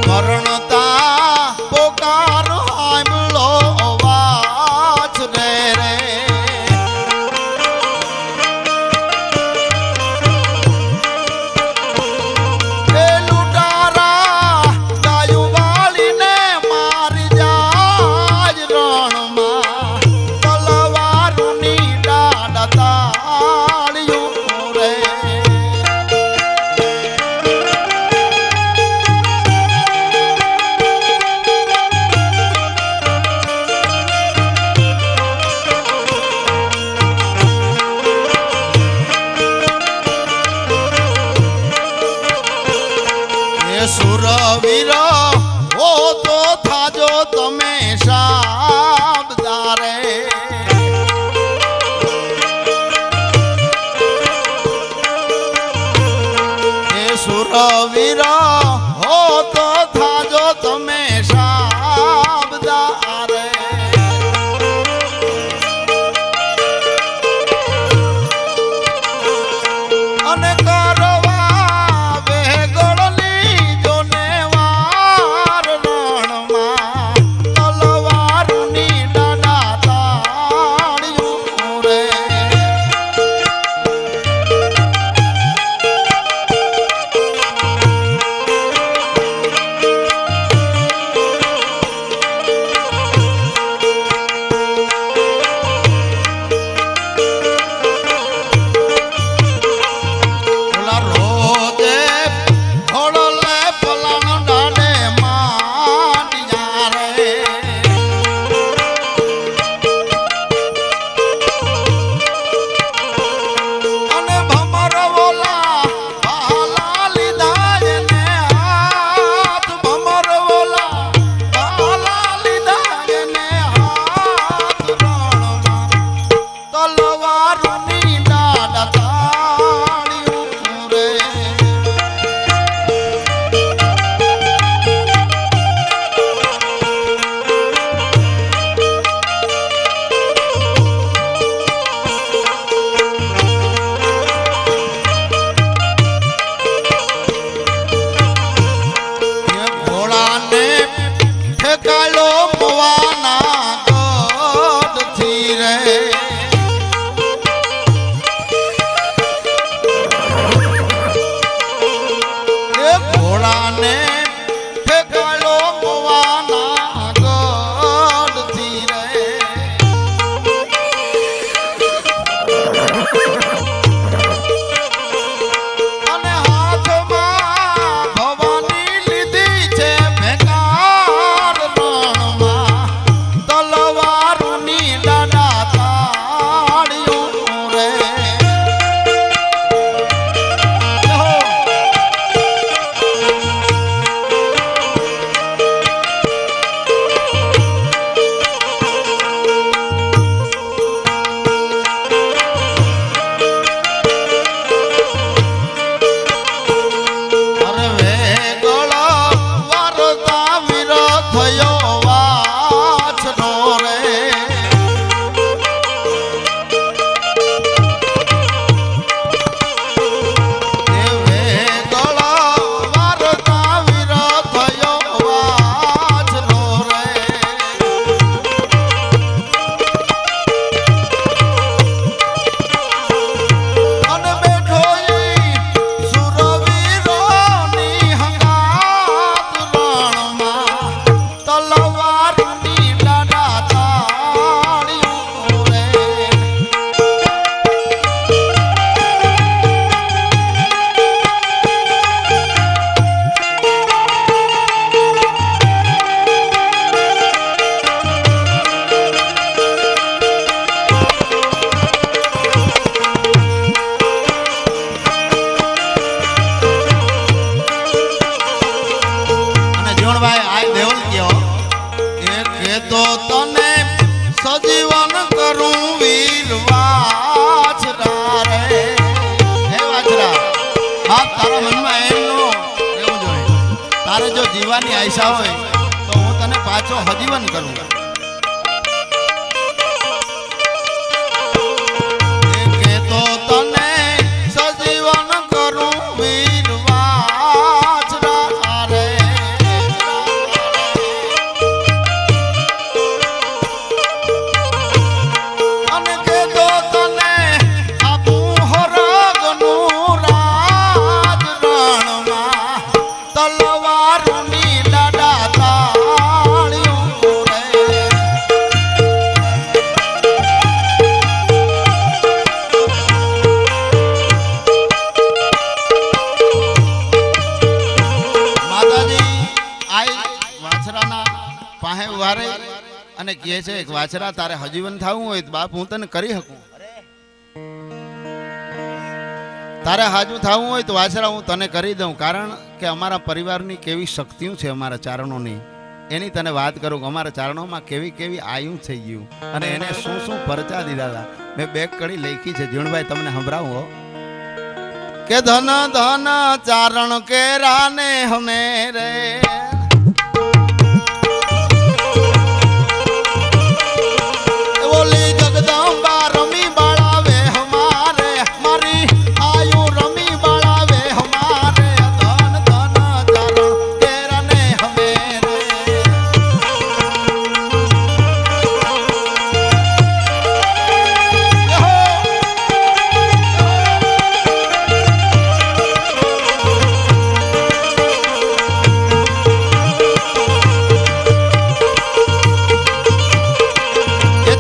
ભરણતા પોકાર હાંભળો અવાજ રે રે એ લૂંટારા ગાયું વાળીને મારી જાય રણમાં તલવારની દાડા તાળ્યું રે સુરવીર હો તો થાજો તમે સાબદારે એ સુરવીર હો તો થાજો તમે સાબદારે અને સજીવન કરું વીર વાછરા રે હે વાછરા હા તારા મનમાં એમનું એવું જોઈએ તારે જો જીવાની આશા હોય તો હું તને પાછો સજીવન કરું અને કહે છે કે વાછરા તારે હજીવન થવું હોય તો બાપ હું તને કરી શકું, તારે હાજુ થવું હોય તો વાછરા હું તને કરી દઉં. કારણ કે અમારા પરિવારની કેવી શક્તિઓ છે અમારા ચારણોની, એની તને વાત કરું કે અમારા ચારણોમાં કેવી કેવી આયુ થઈ ગયું અને એને શું શું પરચા દીધા હતા. મેં બે કડી લખી છે જીણભાઈ, તમને સંભળાવું હો. કે ધન ધન ચારણ કેરા ને હમે રે, ઓલી જગદંબા રમી બાળાવે હમારે, મારી આયુ રમી બાળાવે હમારે. ધન ધન ચારણ કેરા ને હમે રે.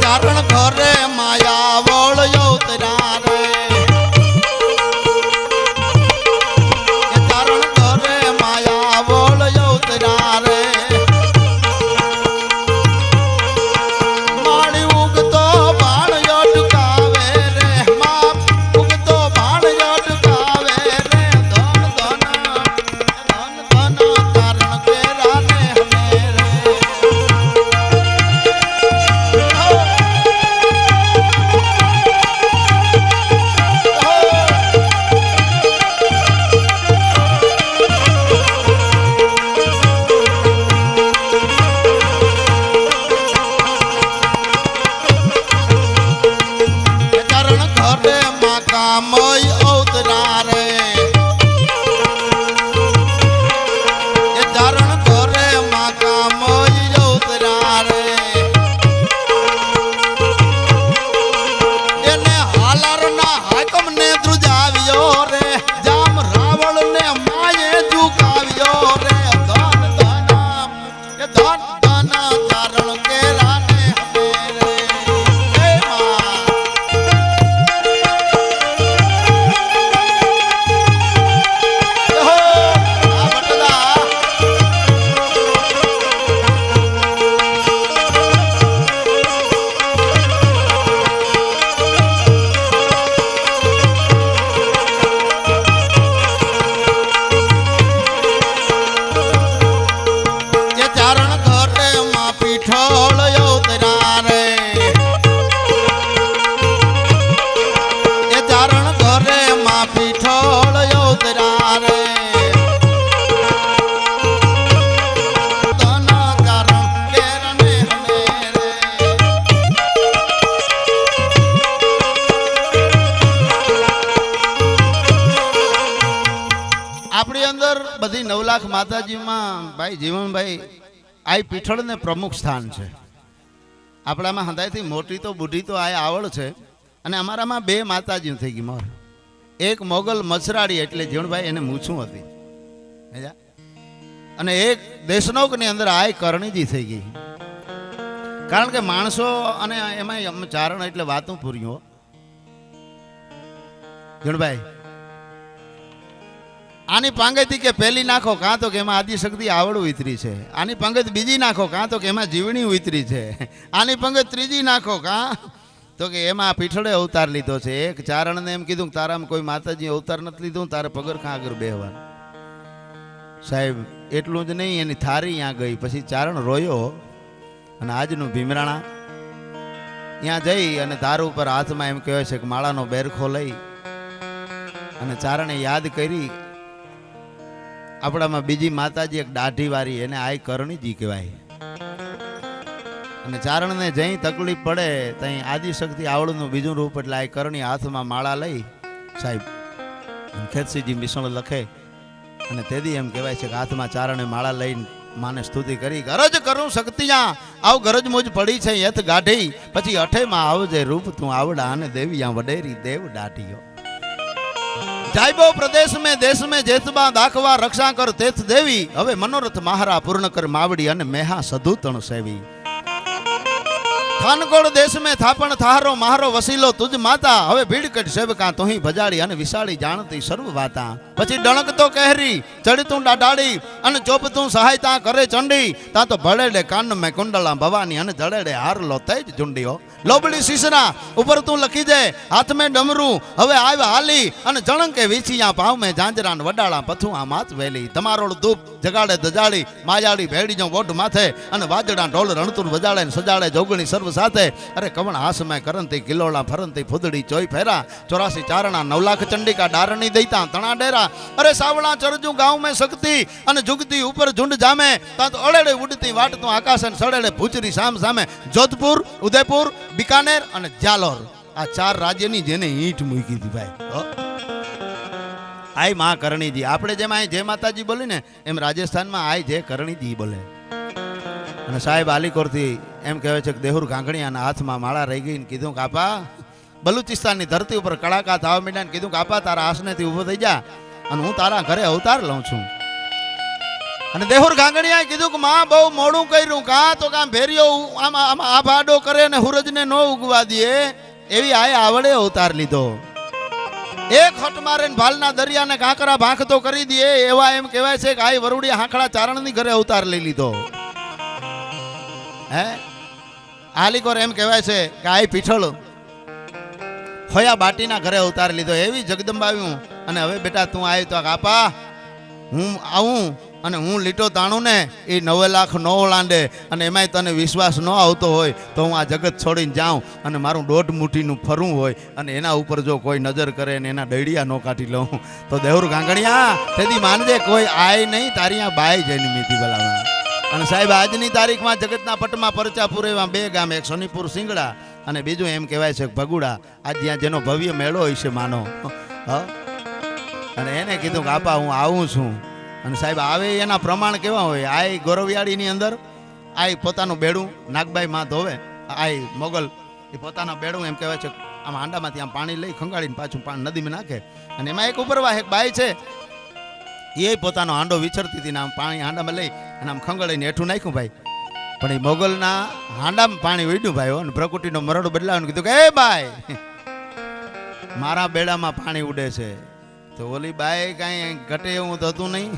ચારણ ઘરે માયા વળ્યો તરા રે, ચારણ ઘરે માયા વળ્યો તરા રે. માળી ઉગતો બાણ અટકાવે રે, માં ઉગતો બાણ અટકાવે રે. ધન ધન ધન ધન ચારણ કેરા ને હમે રે. ચરણ ઘરે માં કામય અવતરા રે, એ ચરણ ઘરે માં કામય અવતરા રે. એને હાલર ના હાકમ ને ધ્રુજાવ્યો રે, જામ રાવળ ને માયે ઝુકાવ્યો રે. ધન ધન એ ધન ધન ચારણ કેરા ને હમે રે. હે માં ચારણ ઘરે માં પીઠળ અવતરા રે, એ ચારણ ઘરે માં પીઠળ અવતરા રે. ધન ચારણ કેરા ને હમે રે. આપણી અંદર બધી 9 લાખ માતાજીમાં ભાઈ જીવનભાઈ આ પીઠળને પ્રમુખ સ્થાન છે. આપણામાં હંધાઈથી મોટી તો બુઢી તો આ આવડ છે. અને અમારામાં 2 માતાજી થઈ ગઈ મોર. એક મોગલ મચરાડી એટલે જીવનભાઈ એને મૂછું હતી, અને એક દેશનોકની અંદર આ કરણીજી થઈ ગઈ. કારણ કે માણસો અને એમાં ચારણ એટલે વાતું પૂર્યો જીવનભાઈ. આની પાંગેથી કે પહેલી નાખો કાં તો કે એમાં આદિશક્તિ આવડ ઉતરી છે, આની પંગત બીજી નાખો કાં તો કે એમાં જીવણી ઉતરી છે, આની પંગત ત્રીજી નાખો કાં તો કે એમાં પીઠળે અવતાર લીધો છે. એક ચારણને એમ કીધું તારામાં કોઈ માતાજી અવતાર નથી લીધું, તારે પગરખાં આગળ બેહવાનું. સાહેબ એટલું જ નહીં, એની થારી ત્યાં ગઈ. પછી ચારણ રોયો અને આજનું ભીમરાણા ત્યાં જઈ અને તાર ઉપર હાથમાં એમ કહેવાય છે કે માળાનો બેરખો લઈ અને ચારણે યાદ કરી. આપણામાં બીજી માતાજી એક દાઢી વાળી, એને આય કરણીજી કહેવાય. અને ચારણને જઈ તકલીફ પડે ત્યાં આદિશક્તિ આવડનું બીજું રૂપ એટલે આય કરણી હાથમાં માળા લઈ સાહેબ ખેતસીજી મિશ્રણ લખે. અને તેથી એમ કહેવાય છે કે હાથમાં ચારણે માળા લઈને માને સ્તુતિ કરી. ગરજ કરું શક્તિયા આવ ગરજ મુજ પડી છે યથ ગાઢી, પછી અઠેમાં આવજે રૂપ તું આવડા અને દેવિયા વડેરી દેવ દાઢીઓ. जाइबो प्रदेश में देश में जेतबा दाखवा रक्षा कर तेथ देवी, हवे मनोरथ महारा पूर्ण कर मावड़ी अने मेहा सधुतण सेवी. થાનકોડ દેશ में થાપણ થારો મારો વસીલો તુજ માતા હવે ભીડ કટ સેવકા તોહી ભજાડી અને વિશાળી જાણતી સર્વ વાતા પછી ડણક તો કહેરી ચડતું ડાડાડી અને ચોપતું સહાયતા કરે ચંડી તા તો ભળેડે કાન મેં કુંડલા ભવાની અને જડેડે હાર લો તેજ ઝુંડીઓ લોબડી શીશરા ઉપર તું લખી દે હાથ મેં ડમરું હવે આવ હાલી અને જણંકે વીછિયા પાવ મેં ઝાંઝરા વડાળા પથું આ માત વેલી તમારો ધૂપ જગાડે દજાડી માયાડી ભેડી જો વોટ માથે અને વાજડા ઢોલ રણતુર વજાડે ને સજાડે જોગણી સર્વ સાથે અરે કવણ હાસ મેં કરંતી કિલોળા ફરંતી ફૂદડી ચોઈ ફેરા 84 ચારણા 9 લાખ ચંડિકા ડારણી દઈતા તણા ડેરા અરે સાવણા ચરજુ ગાંવ મેં શક્તિ અને જુગતી ઉપર ઝુંડ જામે તા તો અડેડે ઉડતી વાટતું આકાશ અને સડેડે ભૂચરી સામ સામે જોધપુર ઉદયપુર બીકાનેર અને જાલોર આ 4 રાજ્યની જેને ઈંટ મૂકી હતી ભાઈ આય માં કરણીજી આપણે જેમ આય જય માતાજી બોલી ને એમ રાજસ્થાનમાં આય જય કરણીજી બોલે અને સાહેબ આલીકોરથી એમ કહેવાય છે કે દેહુર ગાંગણીયાના હાથમાં માળા રહી ગઈ ને કીધું કે આપા બલુચિસ્તાનની ધરતી ઉપર કડાકા થવા માંડ્યા ને કીધું કે આપા તારા આસનેથી ઊભો થઈ જા અને હું તારા ઘરે અવતાર લઉં છું અને દેહુર ગાંગણીયાએ કીધું કે માં બહુ મોડું કર્યું કા તો કામ ભેરિયો આમાં આ ભાડો કરે ને હુરજને ન ઉગવા દે એવી આય આવડે અવતાર લીધો એક હટ મારે ભાલના દરિયાને કાંકરા ભાંખતો કરી દે એવા એમ કહેવાય છે કે આય વરુડી હાંકડા ચારણની ઘરે અવતાર લઈ લીધો હે આલીકોર એમ કહેવાય છે કે આય પીઠળ હોયા બાટીના ઘરે અવતાર લીધો એવી જગદંબાવ્યું અને હવે બેટા તું આવ્યો તો આપા હું આવું અને હું લીટો તાણું ને એ 9 લાખ નો લાંડે અને એમાંય તને વિશ્વાસ ન આવતો હોય તો હું આ જગત છોડીને જાઉં અને મારું 1.5 મુઠ્ઠીનું ફરવું હોય અને એના ઉપર જો કોઈ નજર કરે ને એના ડૈડિયા ન કાઢી લઉં તો દેહુર ગાંગણિયા તેથી માનજે કોઈ આય નહીં તારી આ બાય જઈને મીઠી બોલાવા અને સાહેબ આજની તારીખમાં જગતના પટમાં પરચા પૂરેવા 2 ગામ એક સોનીપુર સિંગડા અને બીજું એમ કહેવાય છે ભગુડા આજ જ્યાં જેનો ભવ્ય મેળો હોય છે માનો અને એને કીધું કે આપા હું આવું છું અને સાહેબ આવે એના પ્રમાણ કેવા હોય આય ગોરવિયાળીની અંદર આય પોતાનું બેડું નાગબાઈ માં ધોવે આય મોગલ એ પોતાના બેડું એમ કહેવાય છે આમ હાંડામાંથી આમ પાણી લઈ ખંગાડીને પાછું નદીમાં નાખે અને એમાં એક ઉપરવા એક બાઈ છે એ પોતાનો હાંડો વિચરતી હતી ને આમ પાણી હાંડામાં લઈ અને આમ ખંગાડીને હેઠું નાખ્યું ભાઈ પણ એ મોગલના હાંડામાં પાણી ઉડ્યું ભાઈ અને પ્રકૃતિનો મરડો બદલાવાનું કીધું કે એ બાઈ મારા બેડામાં પાણી ઉડે છે તો ઓલી બાઈ કાંઈ ઘટે એવું તો હતું નહીં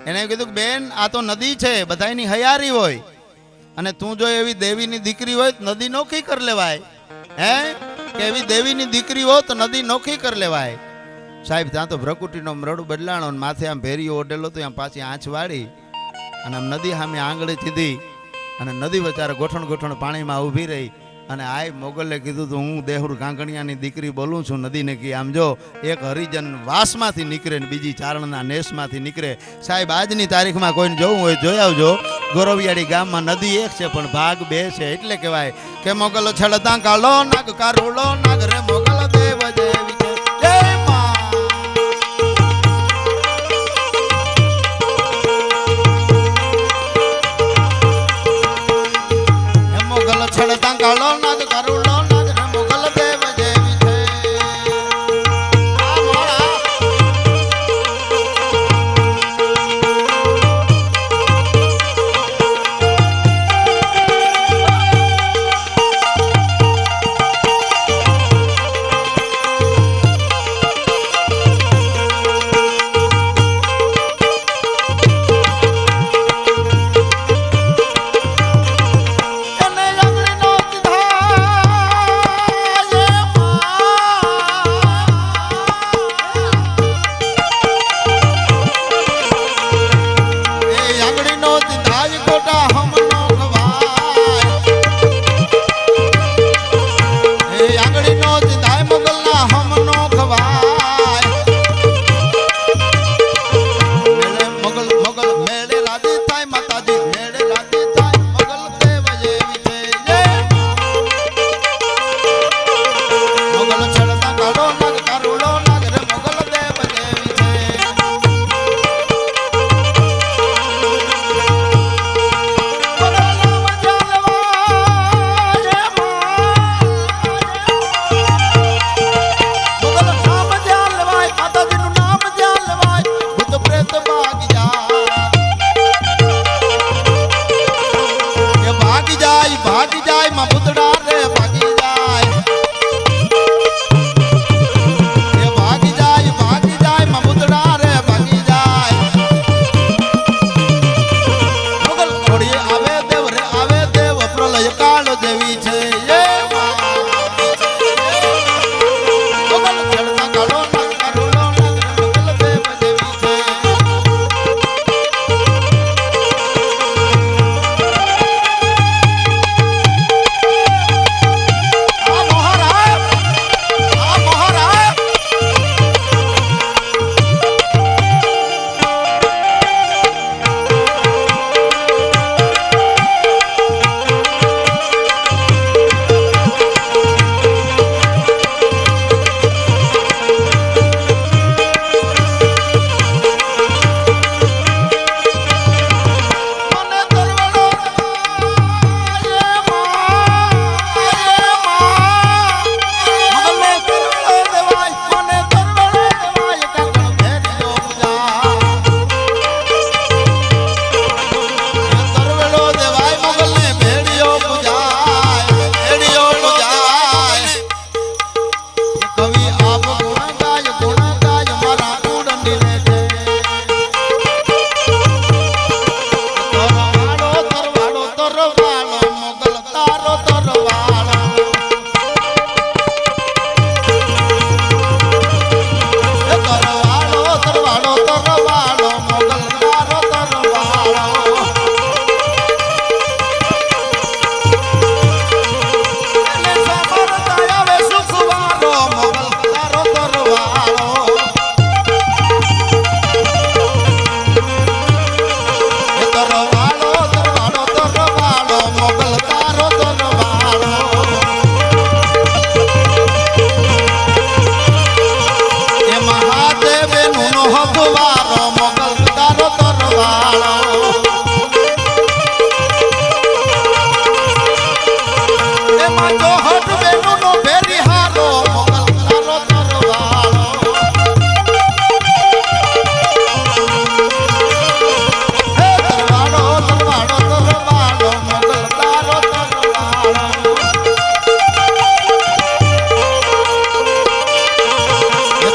એને કીધું કે બેન આ તો નદી છે બધાની હયારી હોય અને તું જો એવી દેવીની દીકરી હોય તો નદી નોખી કરી લેવાય હે કે એવી દેવીની દીકરી હોય તો નદી નોખી કરી લેવાય સાહેબ ત્યાં તો પ્રકૃતિનો મરડું બદલાણો અને માથે આમ ભેરીઓ ઓઢેલો તો આમ પાછી આંચ વાળી અને આમ નદી સામે આંગળી ચીધી અને નદી વચારે ગોઠણ ગોઠણ પાણીમાં ઊભી રહી અને આય મોગલે કીધું તો હું દેહુર ગાંગણિયાની દીકરી બોલું છું નદીને કી આમ જો એક હરિજન વાસમાંથી નીકળે ને બીજી ચારણના નેસમાંથી નીકળે સાહેબ આજની તારીખમાં કોઈને જોવું હોય જોઈ આવજો ગોરવિયાળી ગામમાં નદી એક છે પણ ભાગ 2 છે એટલે કહેવાય કે મોગલ છળતા કાલો નાગ કારુડો નાગ રે મોગલ દેવ જેવી જય માં મોગલ છળતા કાલો નાગ કારુડો નાગ રે મોગલ દેવ જેવી છે આ મોળા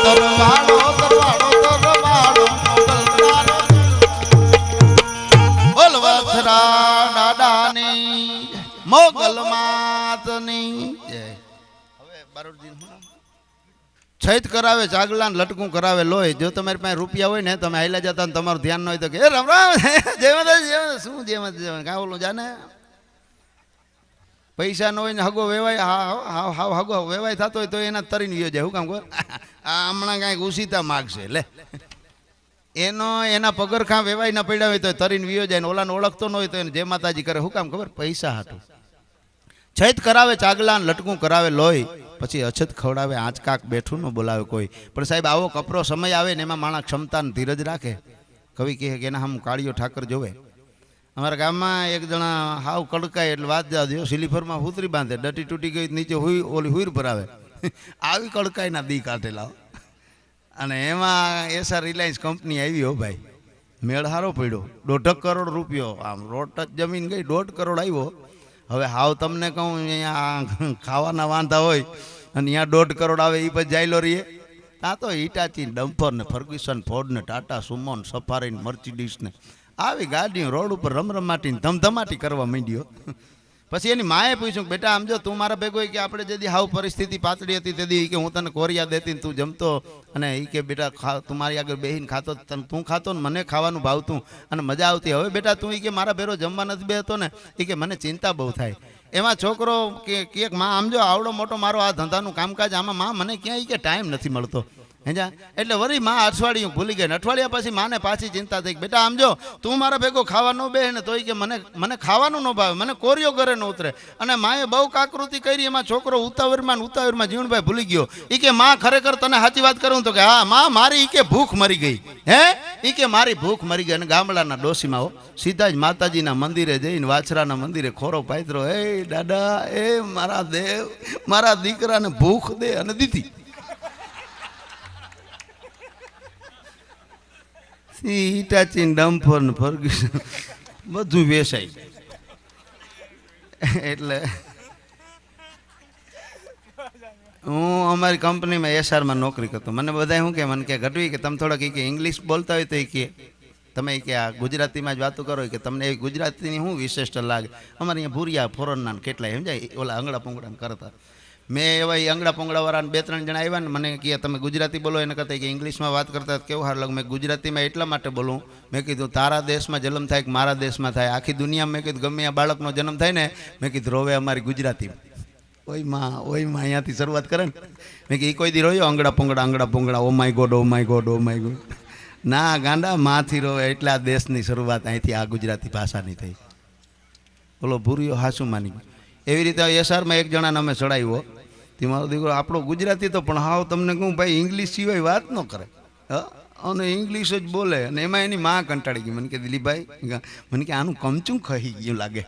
તરવાડો તરવાડો તરવાડો બોલ વાછરા દાદાની મોગલ માતની જય. હવે બારોટજી છૈત કરાવે ચાગલા લટકું કરાવે લોહી. જો તમારી પાસે રૂપિયા હોય ને તમે હાઈલા જતા ને તમારું ધ્યાન ન હોય તો કે રામ રામ જય માતા શું જય માતા કાં ઓલું જાને પૈસા ન હોય ને હગો વેવાય હાવ હગો વેવાય થતો હોય તો એના તરીને વ્યો જાય. શું કામ ખબર આ હમણાં કાંઈક ઉસીતા માગશે લે એનો એના પગરખાં વેવાય ના પડ્યા હોય તો તરીને વ્યો જાય ને ઓલાને ઓળખતો ન હોય તો એને જય માતાજી કરે. શું કામ ખબર પૈસા હાટું. છૈત કરાવે ચાગલા લટકું કરાવે લોહી પછી અછત ખવડાવે આંચ કાક બેઠું ન બોલાવે કોઈ. પણ સાહેબ આવો કપરો સમય આવે ને એમાં માણસ ક્ષમતા ને ધીરજ રાખે. કવિ કહે કે એના હમ કાળિયો ઠાકર જોવે. અમારા ગામમાં એક જણા હાવ કડકાય એટલે વાત જાજો સ્લીપરમાં હુતરી બાંધે ડટી તૂટી ગઈ નીચે ઓલી હુઈર પર આવે આવી કડકાઈના દી કાઢેલા. અને એમાં એસઆર રિલાયન્સ કંપની આવી હો ભાઈ મેળ હારો પડ્યો 1.5 કરોડ રૂપિયો આમ રોડ ટચ જમીન ગઈ 1.5 કરોડ આવ્યો. હવે હાવ તમને કહું અહીંયા ખાવાના વાંધા હોય અને અહીંયા 1.5 કરોડ આવે એ પછી જાયલો રહીએ. ત્યાં તો હિટાચી ડમ્પર ને ફર્ગ્યુસન ફોર્ડ ને ટાટા સુમો ને સફારી ને મર્સિડીઝ ને આવી ગાડીઓ રોડ ઉપર રમરમાટી ને ધમધમાટી કરવા માંડ્યો. પછી એની માએ પૂછ્યું કે બેટા આમ જો તું મારા ભેગો કે આપણે જેથી હાવ પરિસ્થિતિ પાતળી હતી તેથી કે હું તને કોરિયા દેતી ને તું જમતો અને એ કે બેટા તું મારી આગળ બેહીને ખાતો તું ખાતો ને મને ખાવાનું ભાવતું અને મજા આવતી. હવે બેટા તું એ કે મારા ભેરો જમવા નથી બેહતો ને એ કે મને ચિંતા બહુ થાય. એમાં છોકરો કે માં આમ જો આવડો મોટો મારો આ ધંધાનું કામકાજ આમાં માં મને ક્યાંય કે ટાઈમ નથી મળતો હેજા. એટલે વળી માં અઠવાડિયું ભૂલી ગઈ. અઠવાડિયા પછી માને પાછી ચિંતા થઈ બેટા આમ જો તું મારા ભેગો ખાવા ન બે ને તોય કે મને ખાવાનું ન ભાવે મને કોરિયો ઘરે ન ઉતરે. અને માએ બહુ કાકૃતિ કરી. એમાં છોકરો ઉતાવળમાં જીવણભાઈ ભૂલી ગયો. એ કે માં ખરેખર તને સાચી વાત કરું તો કે હા માં મારી કે ભૂખ મરી ગઈ હે એ કે મારી ભૂખ મરી ગઈ. અને ગામડાના ડોસીમાં હો સીધા જ માતાજીના મંદિરે જઈને વાછરાના મંદિરે ખોરો પાથરો એ દાદા એ મારા દેવ મારા દીકરાને ભૂખ દે અને દીધી. ઈટાચીન ડમ્ફર ને ફર્ગ્યુસન બધું વેસાય. એટલે હું અમારી કંપનીમાં એસઆરમાં નોકરી કરતો. મને બધા શું કે મને કે ઘટવી કે તમે થોડાક કે ઇંગ્લિશ બોલતા હોય તો એ કે તમે કે આ ગુજરાતીમાં જ વાતો કરો કે તમને એવી ગુજરાતીની શું વિશેષતા લાગે. અમારે અહીંયા ભૂરિયા ફોરનના કેટલાય સમજાય ઓલા આંગળા પોંગડા કરતા. મેં એવા આંગળા પોંગડાવાળાને 2-3 જણા આવ્યા ને મને કહે તમે ગુજરાતી બોલો એને કરતા કે ઇંગ્લિશમાં વાત કરતા કેવું સારું લાગે. મેં ગુજરાતીમાં એટલા માટે બોલું મેં કીધું તારા દેશમાં જન્મ થાય કે મારા દેશમાં થાય આખી દુનિયામાં મેં કીધું ગમે આ બાળકનો જન્મ થાય ને મેં કીધું રોવે અમારી ગુજરાતીમાં ઓયમાં અહીંયાથી શરૂઆત કરે ને મેં કીધું કોઈ દી રોયો આંગળા પોંગડા ઓ માય ગોડ ના ગાંડા માથી રોવે. એટલે આ દેશની શરૂઆત અહીંથી આ ગુજરાતી ભાષાની થઈ. બોલો ભૂરિયો હાસું માની ગયો. એવી રીતે એસઆરમાં એક જણાને અમે ચડાવ્યો તે મારો દીકરો આપણો ગુજરાતી તો પણ હાવ તમને કહું ભાઈ ઇંગ્લિશ સિવાય વાત ન કરે અને ઇંગ્લિશ જ બોલે. અને એમાં એની માં કંટાળી ગઈ. મને કે દિલીપભાઈ મને કે આનું કમચું ખાઈ ગયું લાગે.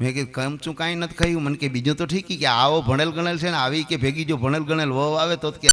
મેં કીધું કમચું કાંઈ નથી ખાયું. મને કે બીજું તો ઠીક કે આવો ભણેલ ગણેલ છે ને આવી કે ભેગી જો ભણેલ ગણેલ વહુ આવે તો કે